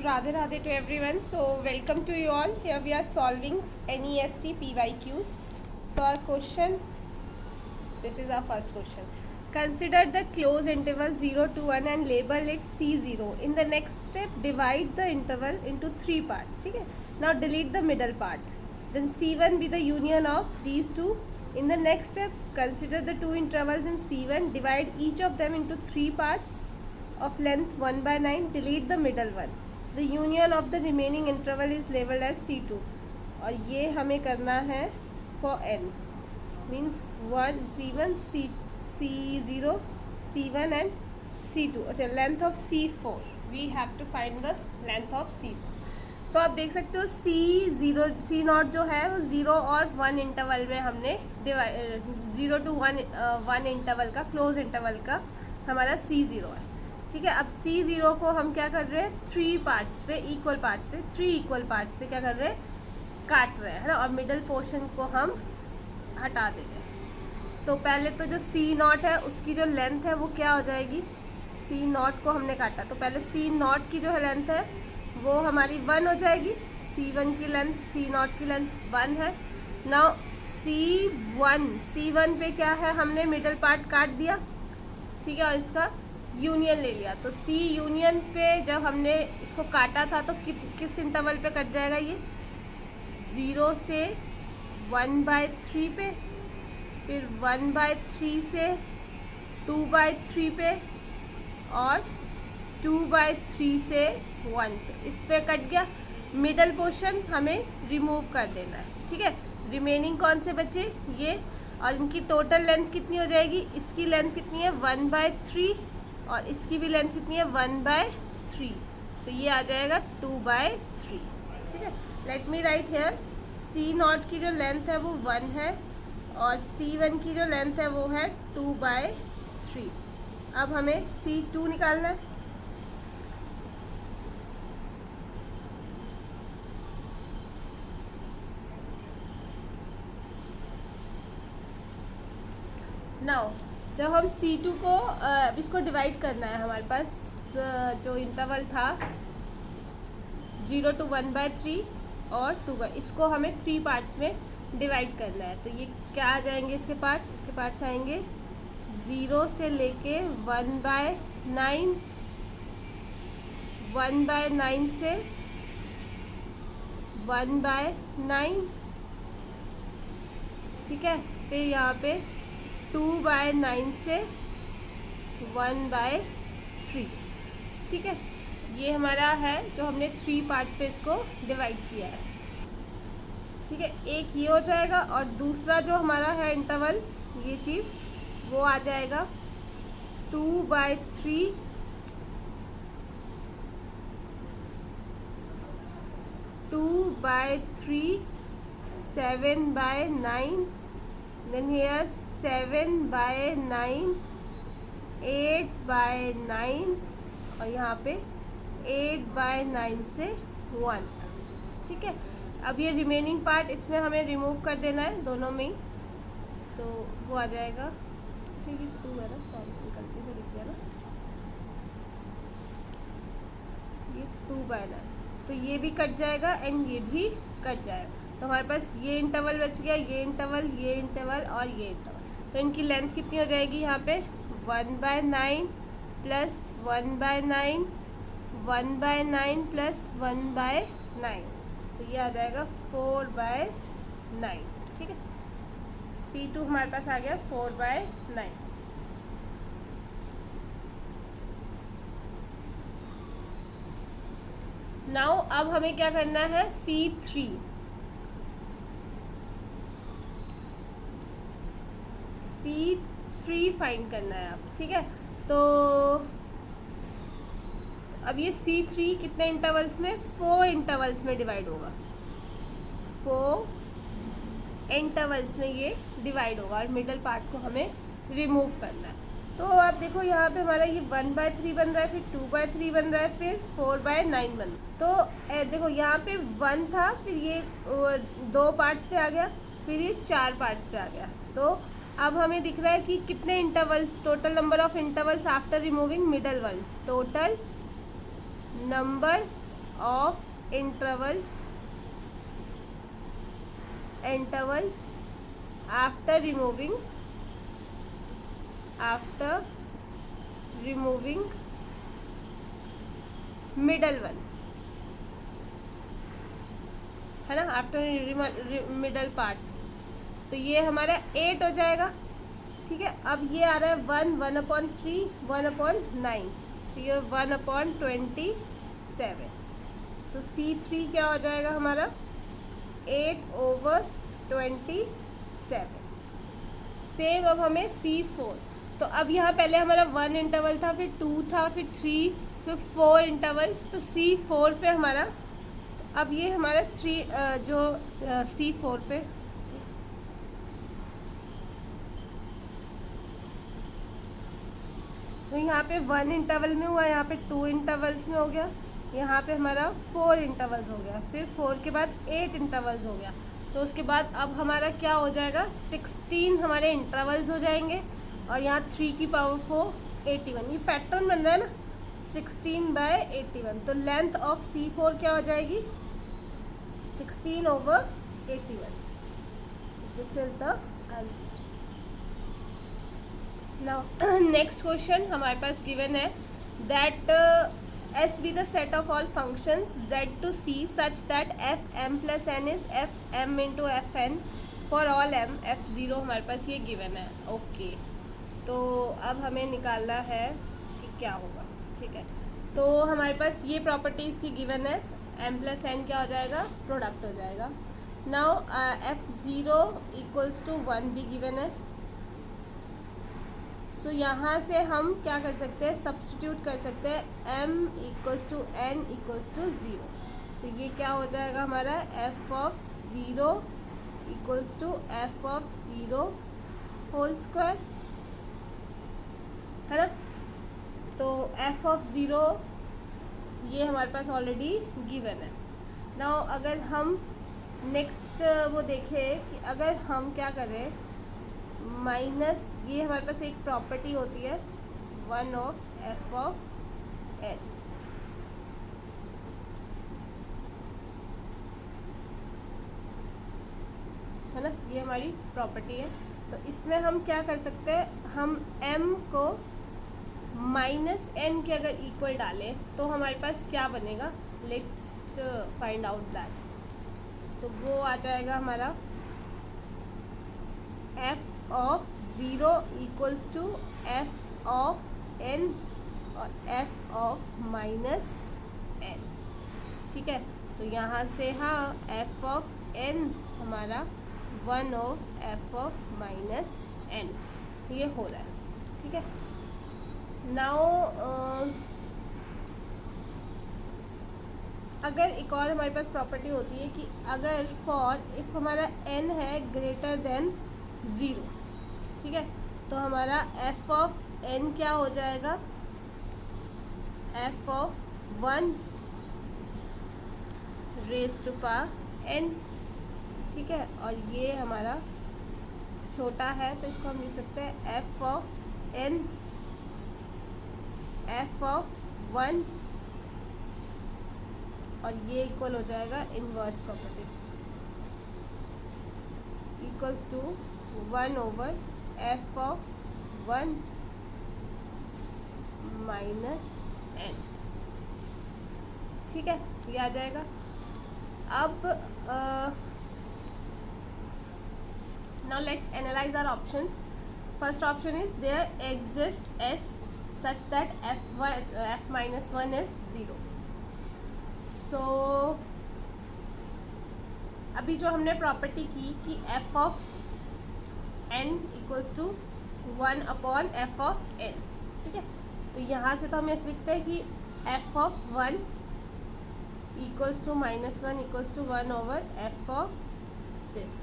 Radhe Radhe to everyone. So welcome to you all. Here we are solving NEST PYQs. So our question, this is our first question. Consider the close interval 0 to 1 and label it C0. In the next step, divide the interval into 3 parts. Okay? Now delete the middle part. Then C1 be the union of these two. In the next step, consider the two intervals in C1. Divide each of them into 3 parts of length 1/9. Delete the middle one. The union of the remaining interval is labeled as C2. और ये हमें करना है for n. Means 1 C1 C0 C1 and C2. अच्छा, length of C4. We have to find the length of C4. तो आप देख सकते हो C0 जो है वो 0 और 1 इंटरवल में हमने 0 to 1 इंटरवल का क्लोज इंटरवल का हमारा C0 है. ठीक है. अब C0 को हम क्या कर रहे हैं, 3 पार्ट्स पे इक्वल पार्ट्स पे 3 इक्वल पार्ट्स पे क्या कर रहे हैं, काट रहे हैं, है ना. और मिडल पोर्शन को हम हटा देंगे. तो पहले तो जो C0 है उसकी जो लेंथ है वो क्या हो जाएगी, C0 को हमने काटा तो पहले C0 की जो है लेंथ है वो हमारी 1 हो जाएगी. C1 की लेंथ C0 की लेंथ 1 है. नाउ C1 पे क्या है, हमने मिडल पार्ट काट दिया. ठीक है. और इसका यूनियन ले लिया. तो C यूनियन पे जब हमने इसको काटा था तो किस इंटरवल पे कट जाएगा, ये 0 से 1/3 पे, फिर 1/3 से 2/3 पे और 2/3 से 1 पे. इस पे कट गया. मिडल पोर्शन हमें रिमूव कर देना है. ठीक है. रिमेनिंग कौन से बचे, ये. और इनकी टोटल लेंथ कितनी हो जाएगी, इसकी लेंथ कितनी है 1/3 और इसकी भी लेंथ कितनी है 1/3. तो ये आ जाएगा 2/3. ठीक है. Let me right hair. C0 की जो लेंथ है वो 1 है और C1 की जो लेंथ है वो है 2/3. अब हमें C2 निकालना है. नाउ जब हम C2 को इसको डिवाइड करना है, हमारे पास जो इंटरवल था 0 to 1/3 और 2 इसको हमें 3 पार्ट्स में डिवाइड करना है. तो ये क्या आ जाएंगे इसके पार्ट्स आएंगे 0 से लेके 1/9, 1/9 से 1/9. ठीक है. फिर यहाँ पे 2/9 से 1/3. ठीक है. ये हमारा है जो हमने 3 पार्ट्स पे इसको डिवाइड किया है. ठीक है. एक ये हो जाएगा और दूसरा जो हमारा है इंटरवल, ये चीज़ वो आ जाएगा 2/3 7/9. Then here 7/9, 8/9 और यहाँ पे 8/9 से 1. ठीक है. अब ये रिमेनिंग पार्ट इसमें हमें रिमूव कर देना है दोनों में ही. तो वो आ जाएगा. ठीक है. 2 है ना, सॉरी गलती से लिख दिया ना, ये 2/9. तो ये भी कट जाएगा एंड ये भी कट जाएगा. तो हमारे पास ये इंटरवल बच गया, ये इंटरवल और ये इंटरवल. तो इनकी लेंथ कितनी हो जाएगी यहाँ पे 1/9 प्लस 1/9, 1/9 प्लस 1/9. तो ये आ जाएगा 4/9. ठीक है. C2 हमारे पास आ गया 4/9. नाउ अब हमें क्या करना है, C3 फाइंड करना है आप. ठीक है. तो अब ये C3 कितने इंटरवल्स में, 4 इंटरवल्स में डिवाइड होगा. 4 इंटरवल्स में ये डिवाइड होगा और मिडल पार्ट को हमें रिमूव करना है. तो आप देखो यहाँ पे हमारा ये 1/3 बन रहा है, फिर 2/3 बन रहा है, फिर 4/9 बन रहा है. तो देखो यहाँ पे 1 था, फिर ये 2 पार्ट्स पे आ गया, फिर ये 4 पार्ट्स पे आ गया. तो अब हमें दिख रहा है कि कितने intervals, total number of intervals after removing middle one. Total number of intervals after removing middle one, है ना, आफ्टर मिडल पार्ट। तो ये हमारा 8 हो जाएगा। ठीक है, अब ये आ रहा है 1/3 1/9, तो ये 1/27। तो C3 क्या हो जाएगा हमारा 8/27। सेम अब हमें C4। तो अब यहाँ पहले हमारा 1 इंटरवल था, फिर 2 था, फिर 3, फिर 4 इंटरवल्स। तो C4 पे हमारा, अब ये हमारा 3 जो C4 पे तो यहाँ पे 1 इंटरवल में हुआ, यहाँ पे 2 इंटरवल्स में हो गया, यहाँ पे हमारा 4 इंटरवल्स हो गया, फिर 4 के बाद 8 इंटरवल्स हो गया। तो उसके बाद अब हमारा क्या हो जाएगा 16 हमारे इंटरवल्स हो जाएंगे, और यहाँ 3 की पावर 4 81। ये पैटर्न बन रहा है ना 16/81। तो लेंथ ऑफ C4 क्या हो जाएगी 16/81। This is the answer. Now next question हमारे पास गिवन है that S be the set of all functions Z to C such that Fm plus n is Fm into Fn for all m F0 हमारे पास ये given है। Okay, तो अब हमें निकालना है कि क्या होगा। ठीक है, तो हमारे पास ये प्रॉपर्टीज़ की गिवन है, m plus n क्या हो जाएगा प्रोडक्ट हो जाएगा। नाउ F0 इक्वल्स टू 1 भी गिवन है। सो यहाँ से हम क्या कर सकते हैं सब्स्टिट्यूट कर सकते हैं m equals to n equals to 0। तो ये क्या हो जाएगा हमारा f(0) equals to f(0) whole square, है ना। तो f(0) ये हमारे पास ऑलरेडी गिवन है। नाउ अगर हम नेक्स्ट वो देखें कि अगर हम क्या करें माइनस, ये हमारे पास एक प्रॉपर्टी होती है 1 ऑफ f(n), है ना, ये हमारी प्रॉपर्टी है। तो इसमें हम क्या कर सकते हैं, हम m को -n के अगर इक्वल डालें तो हमारे पास क्या बनेगा, लेट्स फाइंड आउट दैट। तो वो आ जाएगा हमारा f(0) इक्वल्स टू f(n) और f(-n). ठीक है, तो यहाँ से हाँ f(n) हमारा 1 ऑफ f(-n) ये हो रहा है। ठीक है, नाउ अगर एक और हमारे पास प्रॉपर्टी होती है कि अगर फॉर इफ हमारा n है ग्रेटर देन 0, ठीक है, तो हमारा f(n) क्या हो जाएगा f(1) raise to power n। ठीक है, और ये हमारा छोटा है तो इसको हम लिख सकते हैं f(n) f(1) और ये इक्वल हो जाएगा inverse property equals to 1 over f(1) minus n। ठीक है, ये आ जाएगा। अब now let's analyze our options. First option is there exists S such that f(-1) is 0. So अभी जो हमने प्रॉपर्टी की कि f(n) इक्वल्स टू 1/f(n), ठीक है, तो यहाँ से तो हम ऐसे लिखते हैं कि f(1) equals to -1 equals to 1 over f of this.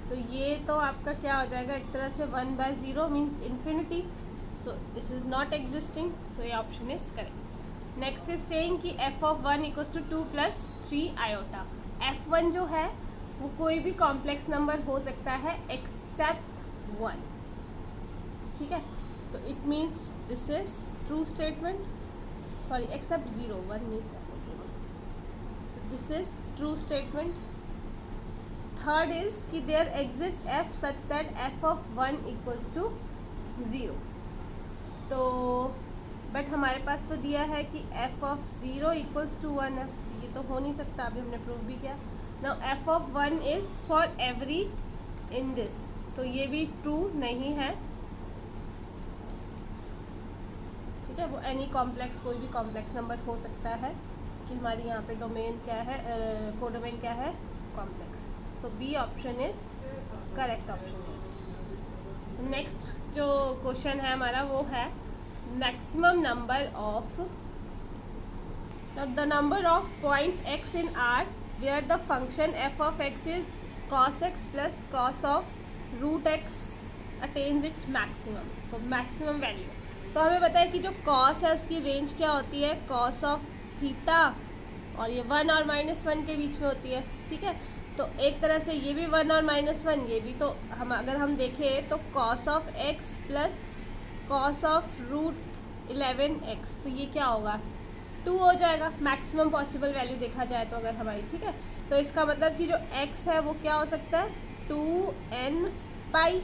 तो ये तो आपका क्या हो जाएगा एक तरह से 1/0 means infinity. So this is not existing, so ये option is correct. Next is saying कि f(1) equals to 2 + 3 iota. f(1) जो है वो कोई भी कॉम्प्लेक्स नंबर हो सकता है एक्सेप्ट 1। ठीक है, तो it means this is true statement, sorry except 0, 1 नहीं करना, this is true statement. Third is कि there exist F such that F of 1 equals to 0. तो बट हमारे पास तो दिया है कि एफ ऑफ 0 इक्वल्स टू 1 है, तो ये तो हो नहीं सकता. अभी हमने प्रूव भी किया. Now F of 1 is for every in this, तो ये भी ट्रू नहीं है. ठीक है, वो एनी कॉम्प्लेक्स, कोई भी कॉम्प्लेक्स नंबर हो सकता है कि हमारी यहाँ पे डोमेन क्या है, कोडोमेन क्या है, complex. So B option is correct option. Next जो क्वेश्चन है हमारा वो है maximum number of the number of points x in R where the function f of x is cos x plus cos of root x attains its maximum. तो maximum value तो हमें पता है कि जो cos है उसकी रेंज क्या होती है, cos of थीटा, और ये 1 और -1 के बीच में होती है. ठीक है, तो एक तरह से ये भी 1 और -1, ये भी. तो हम अगर हम देखें तो cos of x plus cos of root 11x, तो ये क्या होगा, 2 हो जाएगा. मैक्सिमम पॉसिबल वैल्यू देखा जाए तो अगर हमारी. ठीक है, तो इसका मतलब कि जो x है वो क्या हो सकता है, 2n पाई.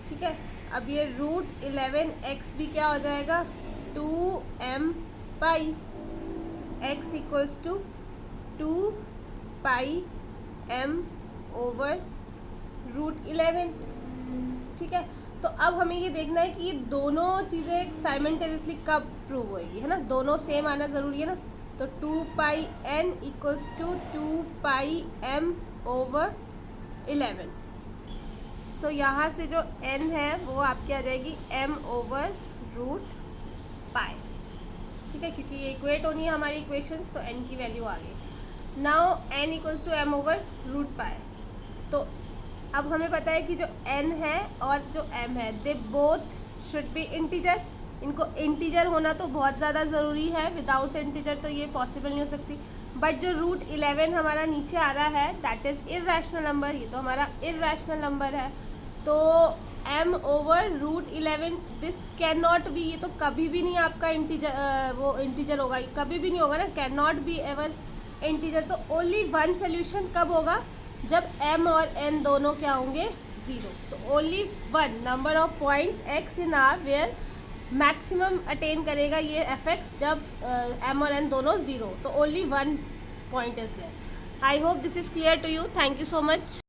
ठीक है, अब ये रूट 11x भी क्या हो जाएगा, 2m pi. x equals to 2 pi m over root 11. ठीक है, तो अब हमें ये देखना है कि ये दोनों चीज़ें साइमल्टेनियसली कब प्रूव होएगी, है ना. दोनों सेम आना ज़रूरी है ना. तो 2 pi n equals to 2 pi m over 11. So यहाँ से जो n है वो आपकी आ जाएगी m ओवर रूट पाई. ठीक है, क्योंकि ये इक्वेट होनी है हमारी इक्वेशंस, तो n की वैल्यू आ गई. Now n equals to m over root pi. तो अब हमें पता है कि जो n है और जो m है they both should be integer. इनको इंटीजर होना तो बहुत ज़्यादा ज़रूरी है, विदाउट इंटीजर तो ये पॉसिबल नहीं हो सकती. बट जो रूट 11 हमारा नीचे आ रहा है दैट इज़ इर्रेशनल नंबर, ये तो हमारा इर्रेशनल नंबर है. तो m over root 11 this can not be, ये तो कभी भी नहीं आपका इंटीजर, वो इंटीजर होगा, कभी भी नहीं होगा ना, can not be ever integer. तो ओनली वन सोल्यूशन कब होगा, जब m और n दोनों क्या होंगे, 0. तो only one number of points x in R where maximum attain करेगा ये f(x) जब m और n दोनों 0. तो only one point is there. I hope this is clear to you. Thank you so much.